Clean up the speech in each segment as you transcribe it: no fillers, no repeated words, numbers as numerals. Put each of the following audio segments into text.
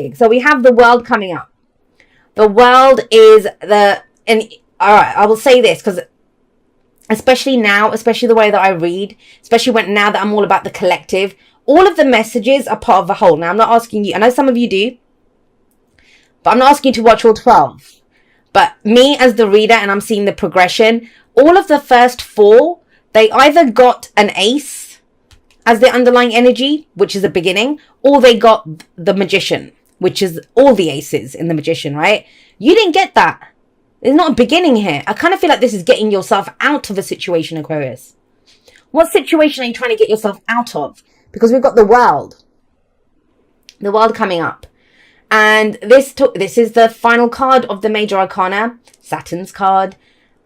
So we have the world coming up. The world is all right, I will say this because especially now, especially the way that I read, especially now that I'm all about the collective, all of the messages are part of the whole. Now, I'm not asking you, I know some of you do, but I'm not asking you to watch all 12. But me as the reader, and I'm seeing the progression, all of the first 4, they either got an ace as the underlying energy, which is the beginning, or they got the magician, which is all the aces in the magician, right? You didn't get that. There's not a beginning here. I kind of feel like this is getting yourself out of a situation, Aquarius. What situation are you trying to get yourself out of? Because we've got the world coming up. And this is the final card of the Major Arcana, Saturn's card.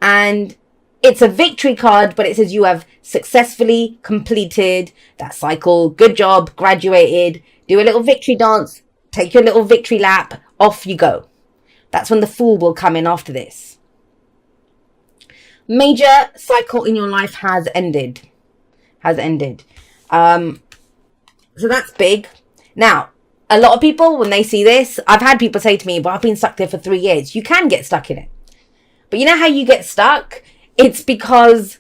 And it's a victory card, but it says you have successfully completed that cycle. Good job, graduated, do a little victory dance, take your little victory lap, off you go. That's when the Fool will come in after this. Major cycle in your life has ended. So that's big. Now, a lot of people, when they see this, I've had people say to me, well, I've been stuck there for 3 years. You can get stuck in it. But you know how you get stuck? It's because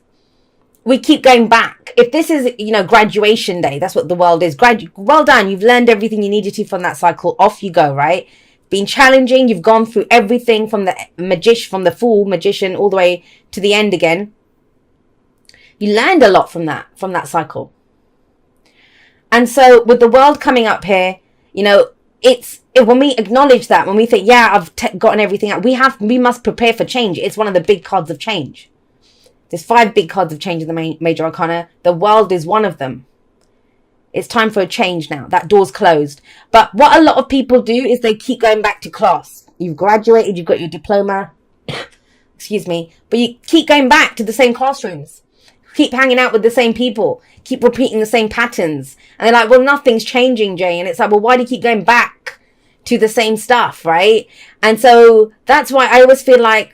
we keep going back. If this is, graduation day, that's what the world is. Well done. You've learned everything you needed to from that cycle. Off you go, right? Been challenging. You've gone through everything from the Fool, magician, all the way to the end again. You learned a lot from that cycle. And so with the world coming up here, it's when we acknowledge that, when we think, yeah, I've gotten everything out, we must prepare for change. It's one of the big cards of change. There's 5 big cards of change in the Major Arcana. The world is one of them. It's time for a change now. That door's closed. But what a lot of people do is they keep going back to class. You've graduated, you've got your diploma. Excuse me. But you keep going back to the same classrooms. Keep hanging out with the same people. Keep repeating the same patterns. And they're like, well, nothing's changing, Jay. And it's like, well, why do you keep going back to the same stuff, right? And so that's why I always feel like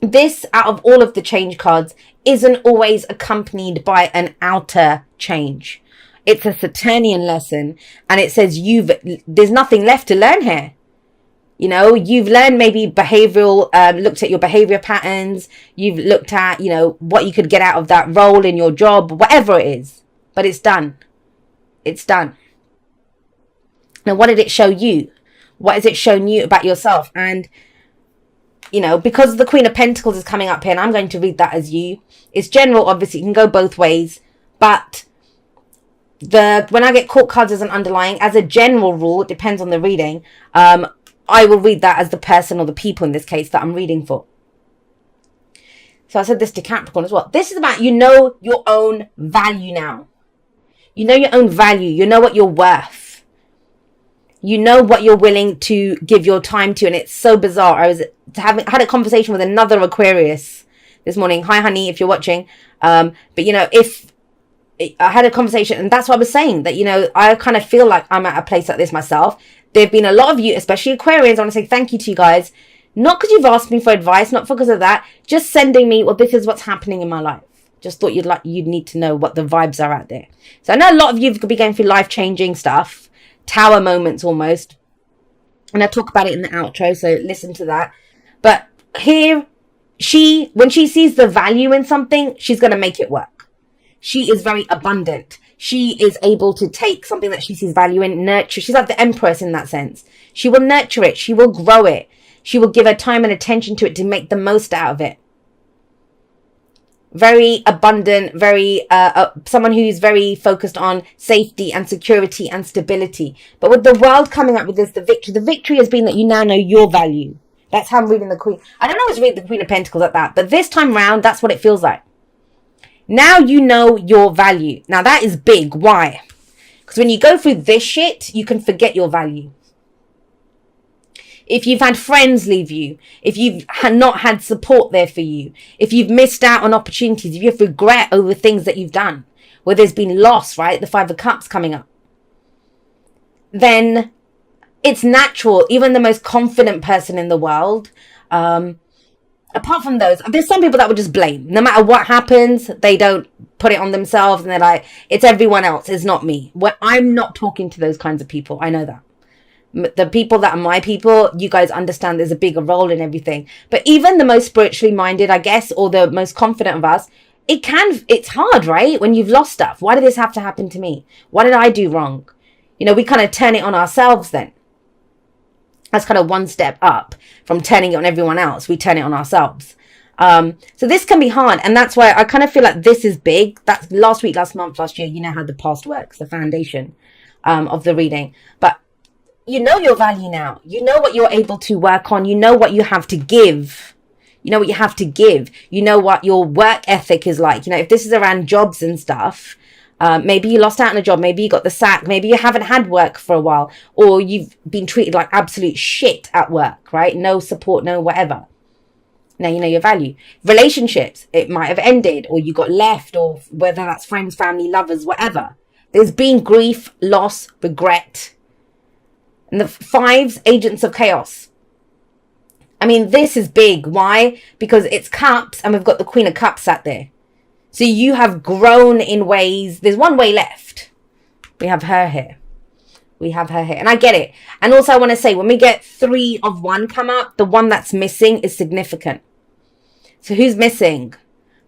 this, out of all of the change cards, isn't always accompanied by an outer change. It's a Saturnian lesson, and it says there's nothing left to learn here. You've learned maybe behavioral, looked at your behavior patterns. You've looked at, what you could get out of that role in your job, whatever it is. But it's done. It's done. Now, what did it show you? What has it shown you about yourself? And, because the Queen of Pentacles is coming up here, and I'm going to read that as you. It's general, obviously. It can go both ways. But when I get court cards as an underlying, as a general rule, it depends on the reading, I will read that as the person or the people in this case that I'm reading for. So I said this to Capricorn as well. This is about your own value now. You know your own value. You know what you're worth. You know what you're willing to give your time to. And it's so bizarre. I had a conversation with another Aquarius this morning. Hi, honey, if you're watching. But if I had a conversation, and that's what I was saying, that, I kind of feel like I'm at a place like this myself. There have been a lot of you, especially Aquarians. I want to say thank you to you guys. Not because you've asked me for advice, not because of that. Just sending me, well, this is what's happening in my life. Just thought you'd need to know what the vibes are out there. So I know a lot of you could be going through life-changing stuff. Tower moments almost. And I talk about it in the outro, so listen to that. But here, when she sees the value in something, she's going to make it work. She is very abundant. She is able to take something that she sees value in, nurture. She's like the Empress in that sense. She will nurture it. She will grow it. She will give her time and attention to it to make the most out of it. Very abundant, very someone who's very focused on safety and security and stability. But with the world coming up with this, the victory has been that you now know your value. That's how I'm reading the Queen. I don't always read the Queen of Pentacles like that, but this time round, that's what it feels like. Now you know your value. Now that is big. Why? Because when you go through this shit, you can forget your value. If you've had friends leave you, if you've not had support there for you, if you've missed out on opportunities, if you have regret over things that you've done, where there's been loss, right? The 5 of Cups coming up. Then it's natural. Even the most confident person in the world, apart from those, there's some people that will just blame. No matter what happens, they don't put it on themselves. And they're like, it's everyone else. It's not me. I'm not talking to those kinds of people. I know that. The people that are my people, you guys understand there's a bigger role in everything. But even the most spiritually minded, I guess, or the most confident of us, it's hard, right? When you've lost stuff. Why did this have to happen to me? What did I do wrong? You know, we kind of turn it on ourselves then. That's kind of one step up from turning it on everyone else. We turn it on ourselves. So this can be hard. And that's why I kind of feel like this is big. That's last week, last month, last year, you know how the past works, the foundation of the reading. But you know your value now. You know what you're able to work on. You know what you have to give. You know what you have to give. You know what your work ethic is like. You know, if this is around jobs and stuff, maybe you lost out on a job. Maybe you got the sack. Maybe you haven't had work for a while. Or you've been treated like absolute shit at work, right? No support, no whatever. Now you know your value. Relationships, it might have ended or you got left, or whether that's friends, family, lovers, whatever. There's been grief, loss, regret. And the fives, agents of chaos. I mean, this is big. Why? Because it's cups and we've got the Queen of Cups sat there. So you have grown in ways. There's one way left. We have her here. We have her here. And I get it. And also I want to say, when we get 3 of 1 come up, the one that's missing is significant. So who's missing?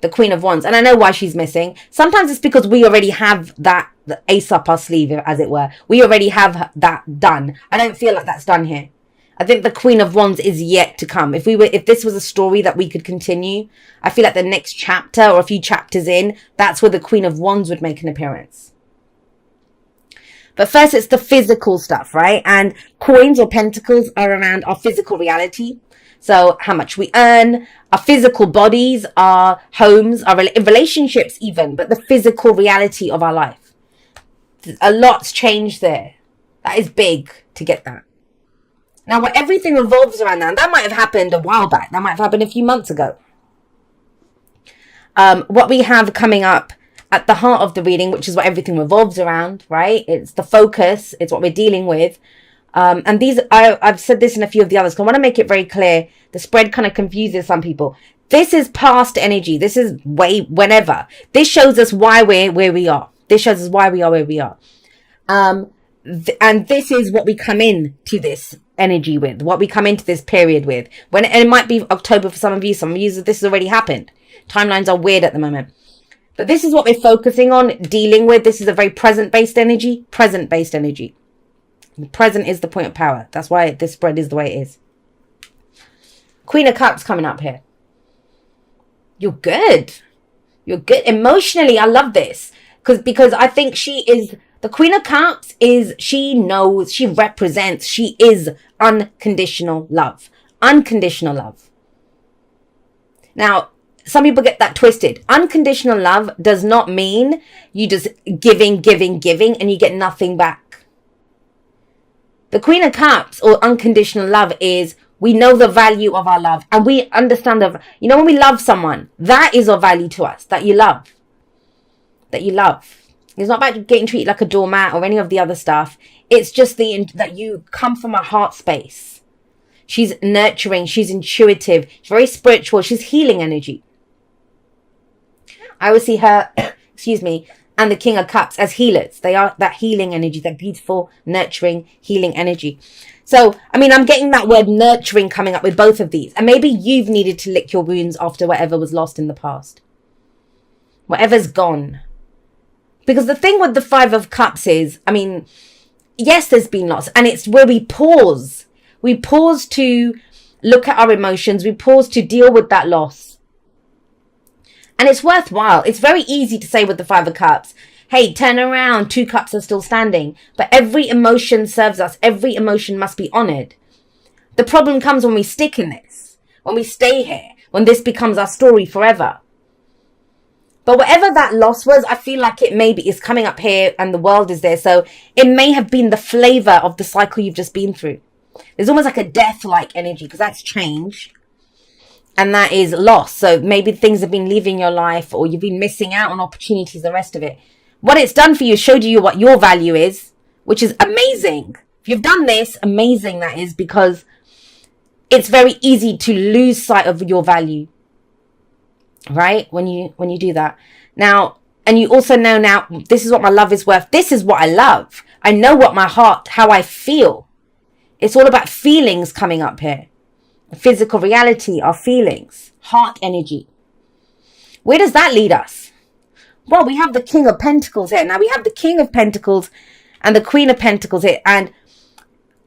The Queen of Wands. And I know why she's missing. Sometimes it's because we already have that the ace up our sleeve, as it were. We already have that done. I don't feel like that's done here. I think the Queen of Wands is yet to come. If this was a story that we could continue, I feel like the next chapter or a few chapters in, that's where the Queen of Wands would make an appearance. But first, it's the physical stuff, right? And coins or pentacles are around our physical reality. So how much we earn, our physical bodies, our homes, our relationships even, but the physical reality of our life. A lot's changed there. That is big to get that. Now, what everything revolves around now, that might have happened a while back. That might have happened a few months ago. What we have coming up at the heart of the reading, which is what everything revolves around, right? It's the focus. It's what we're dealing with. And these, I've said this in a few of the others, because I want to make it very clear. The spread kind of confuses some people. This is past energy. This is whenever. This shows us why we're where we are. This shows us why we are where we are. And this is what we come in to this energy with, what we come into this period with. And it might be October for some of you. Some of you, this has already happened. Timelines are weird at the moment. But this is what we're focusing on, dealing with. This is a very present-based energy. Present-based energy. The present is the point of power. That's why this spread is the way it is. Queen of Cups coming up here. You're good. You're good. Emotionally, I love this. Because I think she is, the Queen of Cups is, she knows, she represents, she is unconditional love. Unconditional love. Now, some people get that twisted. Unconditional love does not mean you just giving, and you get nothing back. The Queen of Cups or unconditional love is, we know the value of our love and we understand when we love someone, that is of value to us, that you love. That you love. It's not about getting treated like a doormat or any of the other stuff. It's just that you come from a heart space. She's nurturing. She's intuitive. She's very spiritual. She's healing energy. I would see her, excuse me, and the King of Cups as healers. They are that healing energy, that beautiful, nurturing, healing energy. So, I mean, I'm getting that word nurturing coming up with both of these. And maybe you've needed to lick your wounds after whatever was lost in the past. Whatever's gone. Because the thing with the 5 of Cups is, I mean, yes, there's been loss. And it's where we pause. We pause to look at our emotions. We pause to deal with that loss. And it's worthwhile. It's very easy to say with the 5 of Cups, hey, turn around. 2 cups are still standing. But every emotion serves us. Every emotion must be honored. The problem comes when we stick in this. When we stay here. When this becomes our story forever. But whatever that loss was, I feel like it maybe is coming up here and the world is there. So it may have been the flavor of the cycle you've just been through. There's almost like a death-like energy because that's change. And that is loss. So maybe things have been leaving your life or you've been missing out on opportunities, the rest of it. What it's done for you, showed you what your value is, which is amazing. If you've done this, amazing that is, because it's very easy to lose sight of your value. Right? When you do that. Now, and you also know this is what my love is worth. This is what I love. I know what my heart, how I feel. It's all about feelings coming up here. Physical reality, our feelings, heart energy. Where does that lead us? Well, we have the King of Pentacles here. Now we have the King of Pentacles and the Queen of Pentacles here. And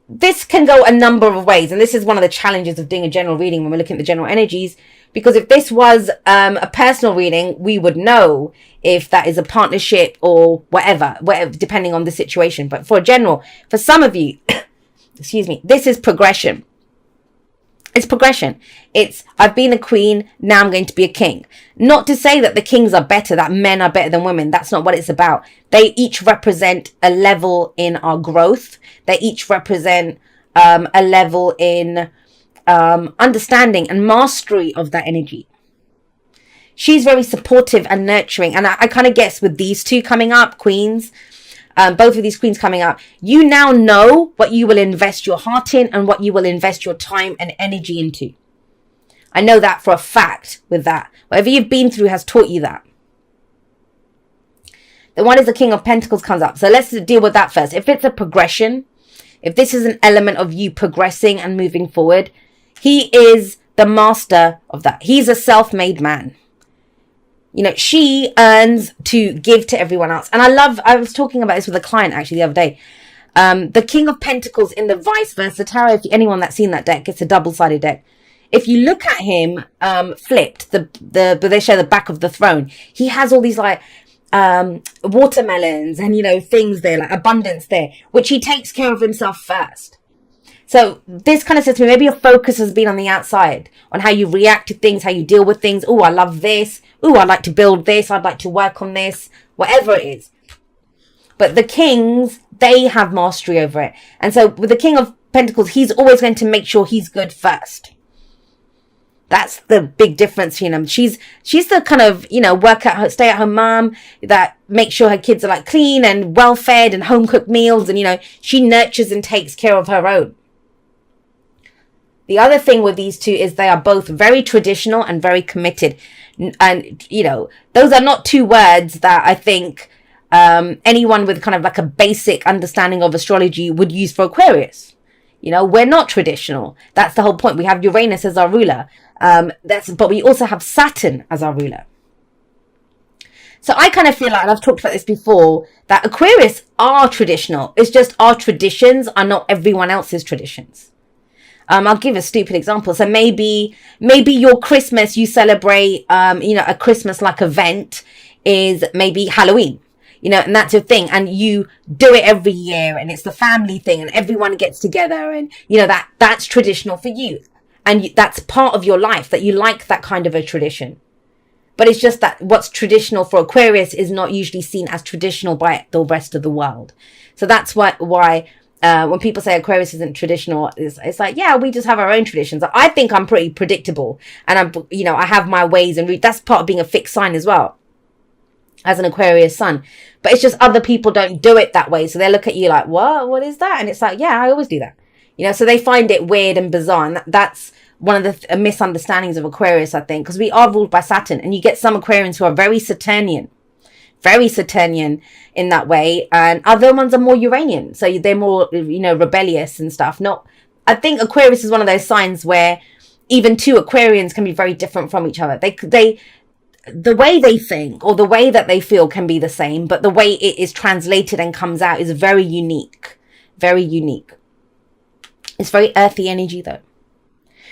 this can go a number of ways. And this is one of the challenges of doing a general reading when we're looking at the general energies. Because if this was a personal reading, we would know if that is a partnership or whatever, depending on the situation. But for general, for some of you, excuse me, this is progression. It's progression. It's, I've been a queen, now I'm going to be a king. Not to say that the kings are better, that men are better than women. That's not what it's about. They each represent a level in our growth. They each represent a level in understanding and mastery of that energy. She's very supportive and nurturing. And I kind of guess with these two coming up, queens, both of these queens coming up, you now know what you will invest your heart in and what you will invest your time and energy into. I know that for a fact with that. Whatever you've been through has taught you that. The one is the King of Pentacles comes up. So let's deal with that first. If it's a progression, if this is an element of you progressing and moving forward, he is the master of that. He's a self-made man. You know, she earns to give to everyone else. And I was talking about this with a client actually the other day. The King of Pentacles in the vice versa tarot, if anyone that's seen that deck, it's a double-sided deck. If you look at him flipped, they show the back of the throne. He has all these like watermelons and, you know, things there, like abundance there, which he takes care of himself first. So this kind of says to me, maybe your focus has been on the outside, on how you react to things, how you deal with things. Oh, I love this. Oh, I'd like to build this. I'd like to work on this, whatever it is. But the kings, they have mastery over it. And so with the King of Pentacles, he's always going to make sure he's good first. That's the big difference, you know. She's the kind of, you know, stay at home mom that makes sure her kids are like clean and well fed and home cooked meals. And, you know, she nurtures and takes care of her own. The other thing with these two is they are both very traditional and very committed. And, you know, those are not two words that I think anyone with kind of like a basic understanding of astrology would use for Aquarius. You know, we're not traditional. That's the whole point. We have Uranus as our ruler. But we also have Saturn as our ruler. So I kind of feel like, and I've talked about this before, that Aquarius are traditional. It's just our traditions are not everyone else's traditions. I'll give a stupid example. So maybe your Christmas, you celebrate, you know, a Christmas-like event is maybe Halloween, you know, and that's your thing. And you do it every year and it's the family thing and everyone gets together and, you know, that's traditional for you. And that's part of your life, that you like that kind of a tradition. But it's just that what's traditional for Aquarius is not usually seen as traditional by the rest of the world. So that's why when people say Aquarius isn't traditional, it's like, yeah, we just have our own traditions. I think I'm pretty predictable and you know, I have my ways and that's part of being a fixed sign as well as an Aquarius sun. But it's just other people don't do it that way. So they look at you like, what is that? And it's like, yeah, I always do that. You know, so they find it weird and bizarre. And that's one of the misunderstandings of Aquarius, I think, because we are ruled by Saturn and you get some Aquarians who are very Saturnian in that way, and other ones are more Uranian, so they're more, you know, rebellious and stuff. I think Aquarius is one of those signs where even two Aquarians can be very different from each other. The way they think or the way that they feel can be the same, but the way it is translated and comes out is very unique. It's very earthy energy though.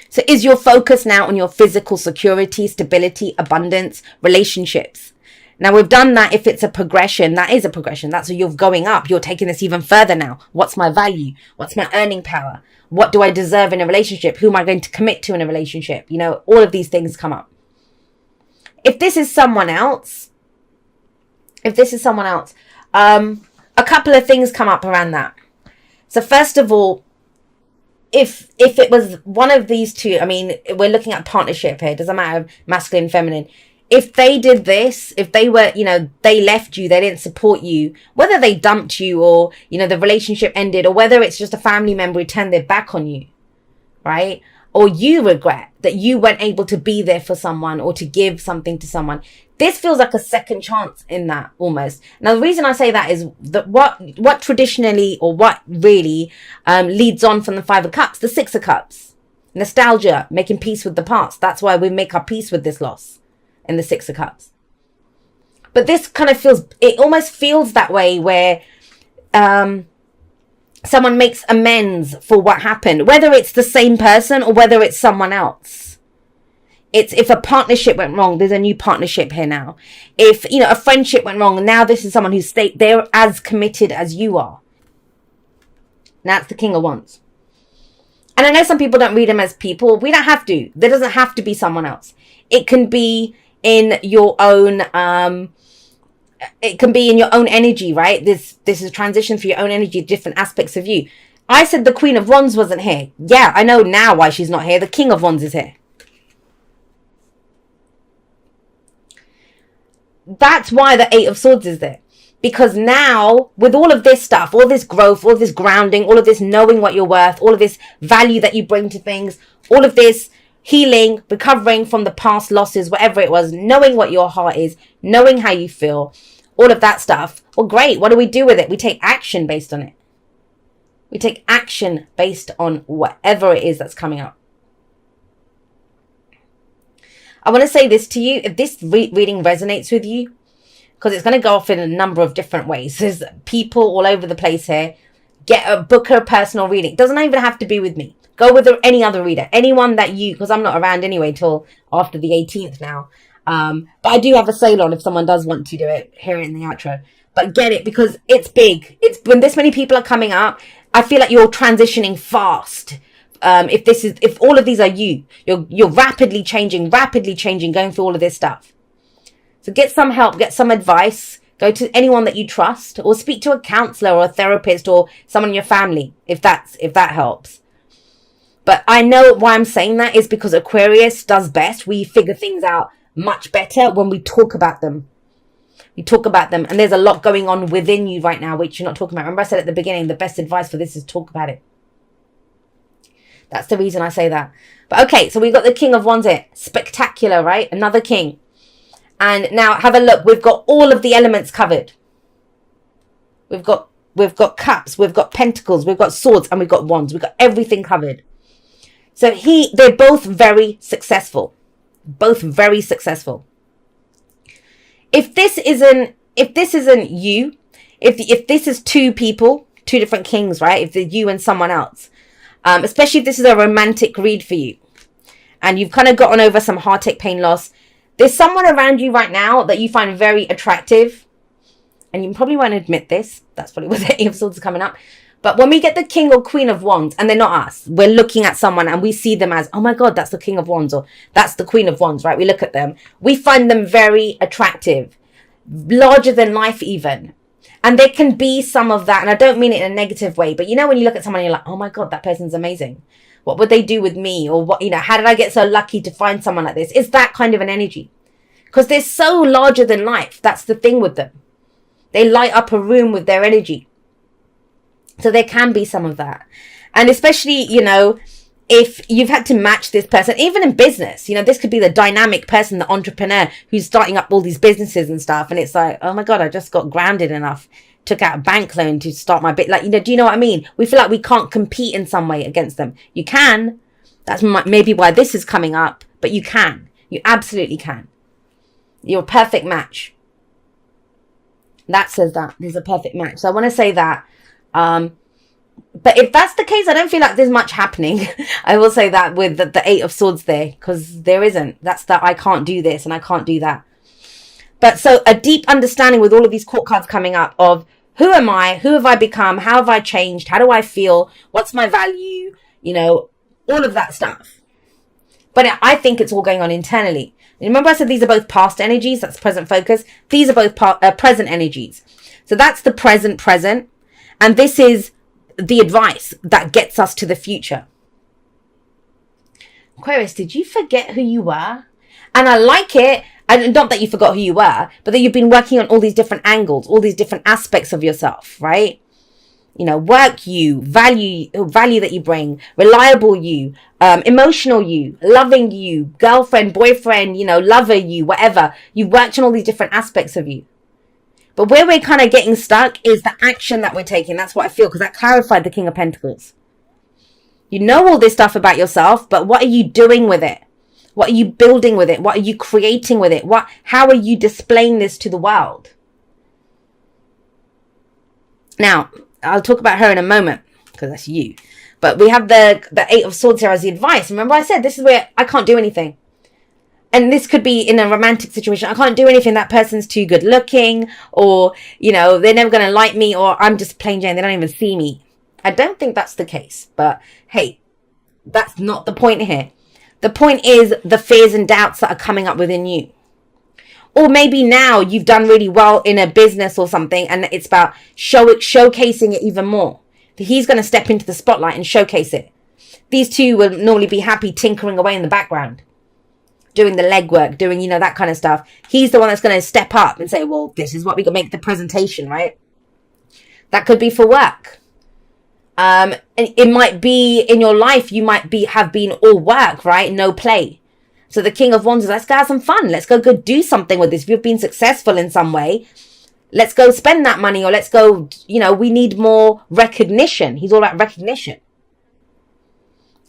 So is your focus now on your physical security, stability, abundance, relationships? Now we've done that. If it's a progression, that is a progression. That's where you're going up. You're taking this even further now. What's my value? What's my earning power? What do I deserve in a relationship? Who am I going to commit to in a relationship? You know, all of these things come up. If this is someone else, a couple of things come up around that. So first of all, if it was one of these two, I mean, we're looking at partnership here. It doesn't matter masculine, feminine. If they did this, if they were, you know, they left you, they didn't support you, whether they dumped you or, you know, the relationship ended, or whether it's just a family member who turned their back on you, right? Or you regret that you weren't able to be there for someone or to give something to someone. This feels like a second chance in that, almost. Now, the reason I say that is that what traditionally, or what really leads on from the Five of Cups, the Six of Cups. Nostalgia, making peace with the past. That's why we make our peace with this loss in the Six of Cups. But this kind of feels, it almost feels that way, where someone makes amends for what happened, whether it's the same person or whether it's someone else. It's if a partnership went wrong, there's a new partnership here now. If, you know, a friendship went wrong, now this is someone who's they're as committed as you are. Now it's the King of Wands. And I know some people don't read them as people. We don't have to. There doesn't have to be someone else. It can be in your own, it can be in your own energy, right? This is a transition for your own energy, different aspects of you. I said the Queen of Wands wasn't here. Yeah, I know now why she's not here. The King of Wands is here. That's why the Eight of Swords is there. Because now, with all of this stuff, all this growth, all this grounding, all of this knowing what you're worth, all of this value that you bring to things, all of this healing, recovering from the past losses, whatever it was, knowing what your heart is, knowing how you feel, all of that stuff. Well, great. What do we do with it? We take action based on it. We take action based on whatever it is that's coming up. I want to say this to you. If this reading resonates with you, because it's going to go off in a number of different ways. There's people all over the place here. Book a personal reading. It doesn't even have to be with me. Go with any other reader. Anyone that you, because I'm not around anyway till after the 18th now. But I do have a sale on if someone does want to do it. Hear it in the outro. But get it, because it's big. It's when this many people are coming up, I feel like you're transitioning fast. If all of these are you're rapidly changing, going through all of this stuff. So get some help, get some advice, go to anyone that you trust, or speak to a counselor or a therapist or someone in your family, if that helps. But I know why I'm saying that is because Aquarius does best. We figure things out much better when we talk about them. We talk about them, and there's a lot going on within you right now, which you're not talking about. Remember I said at the beginning, the best advice for this is talk about it. That's the reason I say that. But okay, so we've got the King of Wands here. Spectacular, right? Another king. And now have a look. We've got all of the elements covered. We've got cups, we've got pentacles, we've got swords, and we've got wands. We've got everything covered. So they're both very successful. Both very successful. If this isn't you, if this is two people, two different kings, right? If they're you and someone else, especially if this is a romantic read for you, and you've kind of gotten over some heartache, pain, loss, there's someone around you right now that you find very attractive, and you probably won't admit this. That's probably where the Eight of Swords is coming up. But when we get the King or Queen of Wands, and they're not us, we're looking at someone and we see them as, oh my God, that's the King of Wands, or that's the Queen of Wands, right? We look at them. We find them very attractive, larger than life even. And there can be some of that, and I don't mean it in a negative way, but you know when you look at someone and you're like, oh my God, that person's amazing. What would they do with me? Or what, how did I get so lucky to find someone like this? It's that kind of an energy. Because they're so larger than life. That's the thing with them. They light up a room with their energy. So there can be some of that. And especially, if you've had to match this person, even in business, this could be the dynamic person, the entrepreneur who's starting up all these businesses and stuff. And it's like, oh my God, I just got grounded enough, took out a bank loan to start my bit. Do you know what I mean? We feel like we can't compete in some way against them. You can. That's maybe why this is coming up, but you can. You absolutely can. You're a perfect match. That says that. There's a perfect match. So I want to say that. But if that's the case, I don't feel like there's much happening. I will say that with the Eight of Swords there, because there isn't. That's that I can't do this and I can't do that. But so a deep understanding with all of these court cards coming up of who am I? Who have I become? How have I changed? How do I feel? What's my value? All of that stuff. But I think it's all going on internally. Remember I said these are both past energies. That's present focus. These are both present energies. So that's the present. And this is the advice that gets us to the future. Aquarius, did you forget who you were? And I like it. And not that you forgot who you were, but that you've been working on all these different angles, all these different aspects of yourself, right? work you, value that you bring, reliable you, emotional you, loving you, girlfriend, boyfriend, lover you, whatever. You've worked on all these different aspects of you. But where we're kind of getting stuck is the action that we're taking. That's what I feel, because that clarified the King of Pentacles. You know all this stuff about yourself, but what are you doing with it? What are you building with it? What are you creating with it? How are you displaying this to the world? Now, I'll talk about her in a moment, because that's you. But we have the Eight of Swords here as the advice. Remember I said, this is where I can't do anything. And this could be in a romantic situation. I can't do anything. That person's too good looking, or, they're never going to like me, or I'm just plain Jane. They don't even see me. I don't think that's the case. But hey, that's not the point here. The point is the fears and doubts that are coming up within you. Or maybe now you've done really well in a business or something, and it's about showcasing it even more. He's going to step into the spotlight and showcase it. These two will normally be happy tinkering away in the background, doing the legwork, doing, that kind of stuff. He's the one that's going to step up and say, well, this is what we can make the presentation, right? That could be for work. And it might be in your life, you might have been all work, right? No play. So the King of Wands is, let's go have some fun. Let's go do something with this. If you've been successful in some way, let's go spend that money, or let's go, we need more recognition. He's all about recognition.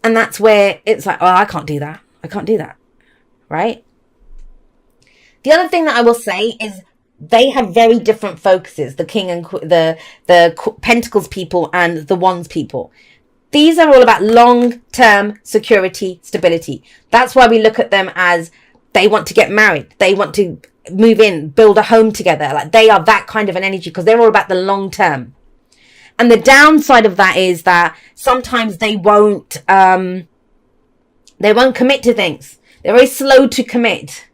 And that's where it's like, oh, I can't do that. I can't do that. Right? The other thing that I will say is they have very different focuses, the King and the Pentacles people and the Wands people. These are all about long-term security, stability. That's why we look at them as they want to get married. They want to move in, build a home together. Like, they are that kind of an energy, because they're all about the long term. And the downside of that is that sometimes they won't commit to things. They're very slow to commit.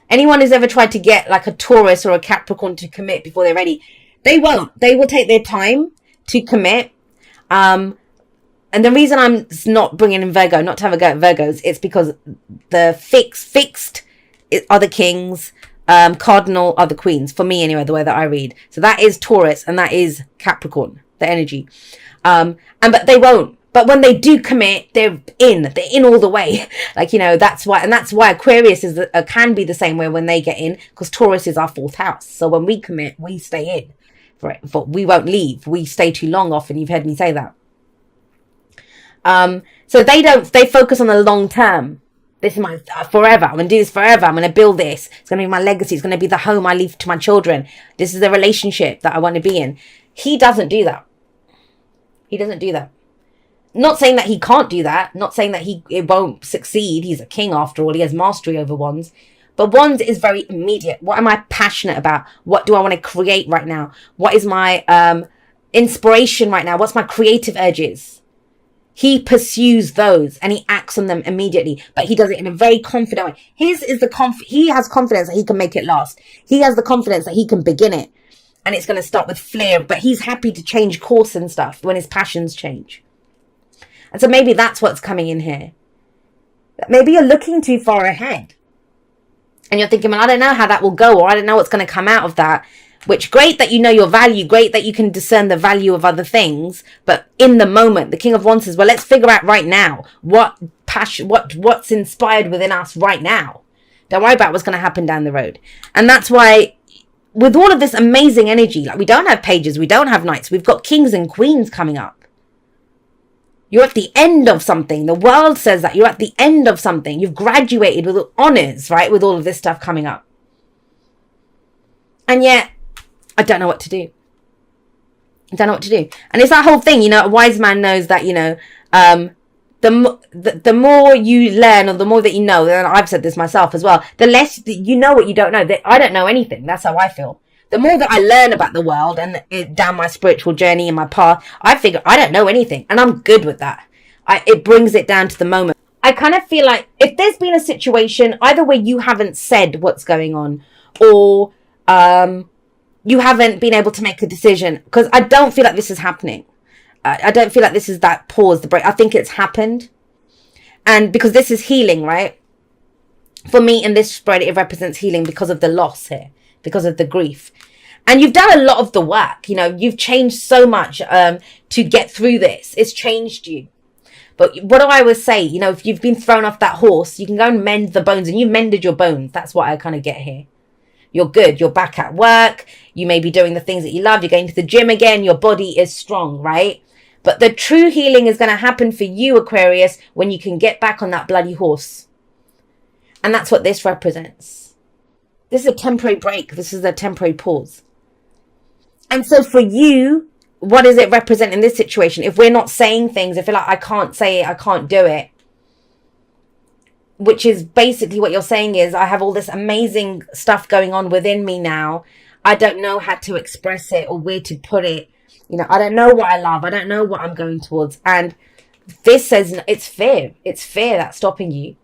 Anyone who's ever tried to get like a Taurus or a Capricorn to commit before they're ready, they won't. They will take their time to commit. And the reason I'm not bringing in Virgo, not to have a go at Virgos, it's because the fixed are the kings, cardinal are the queens. For me, anyway, the way that I read. So that is Taurus and that is Capricorn, the energy. But they won't. But when they do commit, they're in all the way. Like, that's why Aquarius can be the same way when they get in, because Taurus is our fourth house. So when we commit, we stay in. Right? But we won't leave. We stay too long often. You've heard me say that. So they focus on the long term. This is my forever. I'm going to do this forever. I'm going to build this. It's going to be my legacy. It's going to be the home I leave to my children. This is the relationship that I want to be in. He doesn't do that. He doesn't do that. Not saying that he can't do that. Not saying that it won't succeed. He's a king after all. He has mastery over wands. But wands is very immediate. What am I passionate about? What do I want to create right now? What is my inspiration right now? What's my creative urges? He pursues those and he acts on them immediately. But he does it in a very confident way. He has confidence that he can make it last. He has the confidence that he can begin it. And it's going to start with flair. But he's happy to change course and stuff when his passions change. And so maybe that's what's coming in here. Maybe you're looking too far ahead. And you're thinking, well, I don't know how that will go, or I don't know what's going to come out of that. Which, great that you know your value, great that you can discern the value of other things. But in the moment, the King of Wands says, well, let's figure out right now what's inspired within us right now. Don't worry about what's going to happen down the road. And that's why, with all of this amazing energy, like, we don't have pages, we don't have knights, we've got kings and queens coming up. You're at the end of something. The world says that you're at the end of something. You've graduated with honors, right? With all of this stuff coming up. And yet, I don't know what to do. I don't know what to do. And it's that whole thing, a wise man knows that, the more you learn, or the more that you know, and I've said this myself as well, the less you know what you don't know. I don't know anything. That's how I feel. The more that I learn about the world and down my spiritual journey and my path, I figure I don't know anything. And I'm good with that. It brings it down to the moment. I kind of feel like if there's been a situation, either where you haven't said what's going on, or you haven't been able to make a decision, because I don't feel like this is happening. I don't feel like this is that pause, the break. I think it's happened. And because this is healing, right? For me, in this spread, it represents healing because of the loss here, because of the grief. And you've done a lot of the work. You know, you've changed so much to get through this. It's changed you. But what do I always say? You know, if you've been thrown off that horse, you can go and mend the bones, and you've mended your bones. That's what I kind of get here. You're good. You're back at work. You may be doing the things that you love. You're going to the gym again. Your body is strong, right? But the true healing is going to happen for you, Aquarius, when you can get back on that bloody horse. And that's what this represents. This is a temporary break. This is a temporary pause. And so for you, what does it represent in this situation? If we're not saying things, if you're like, I can't say it, I can't do it, which is basically what you're saying is, I have all this amazing stuff going on within me now. I don't know how to express it or where to put it. You know, I don't know what I love. I don't know what I'm going towards. And this says it's fear. It's fear that's stopping you.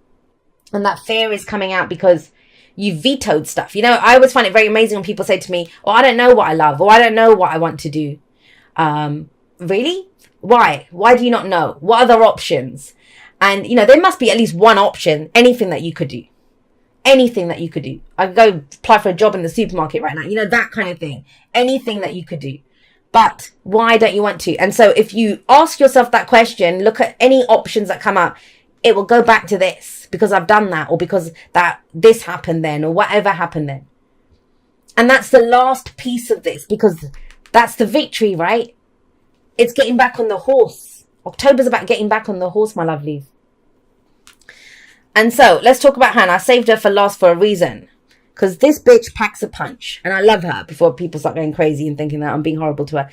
And that fear is coming out because you vetoed stuff. You know, I always find it very amazing when people say to me, oh, I don't know what I love, or I don't know what I want to do. Really? Why? Why do you not know? What other options? And, you know, there must be at least one option, anything that you could do. Anything that you could do. I could go apply for a job in the supermarket right now. You know, that kind of thing. Anything that you could do. But why don't you want to? And so if you ask yourself that question, look at any options that come up, it will go back to this because I've done that, or because that this happened then, or whatever happened then. And that's the last piece of this, because that's the victory, right? It's getting back on the horse. October's about getting back on the horse, my lovelies. And so let's talk about Hannah. I saved her for last for a reason, because this bitch packs a punch, and I love her before people start going crazy and thinking that I'm being horrible to her.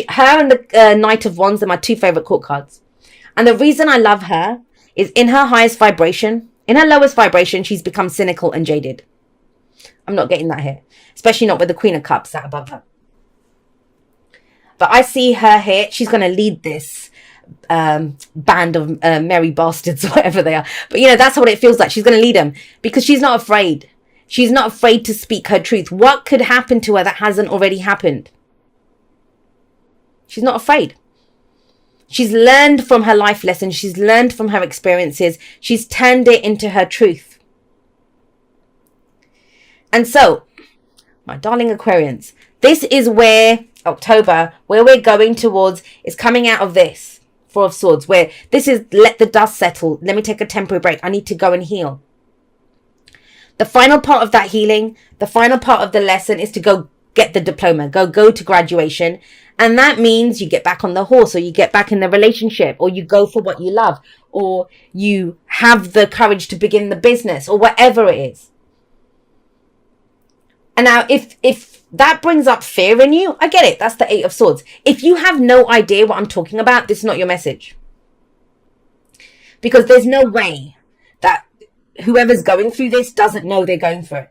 Her and the Knight of Wands are my two favorite court cards. And the reason I love her is in her highest vibration. In her lowest vibration, she's become cynical and jaded. I'm not getting that here, especially not with the Queen of Cups sat above her. But I see her here. She's going to lead this band of merry bastards, whatever they are. But, you know, that's what it feels like. She's going to lead them because she's not afraid. She's not afraid to speak her truth. What could happen to her that hasn't already happened? She's not afraid. She's learned from her life lessons. She's learned from her experiences. She's turned it into her truth. And so, my darling Aquarians, this is where October, where we're going towards, is coming out of this Four of Swords, where this is let the dust settle. Let me take a temporary break. I need to go and heal. The final part of that healing, the final part of the lesson is to go get the diploma, go to graduation. And that means you get back on the horse, or you get back in the relationship, or you go for what you love, or you have the courage to begin the business, or whatever it is. And now if that brings up fear in you, I get it. That's the Eight of Swords. If you have no idea what I'm talking about, this is not your message. Because there's no way that whoever's going through this doesn't know they're going through it.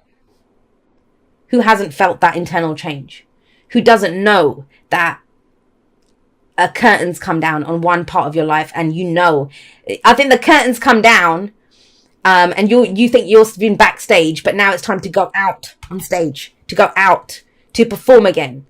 Who hasn't felt that internal change? Who doesn't know that a curtain's come down on one part of your life, and you know, I think the curtain's come down, and you think you've been backstage, but now it's time to go out on stage, to go out, to perform again.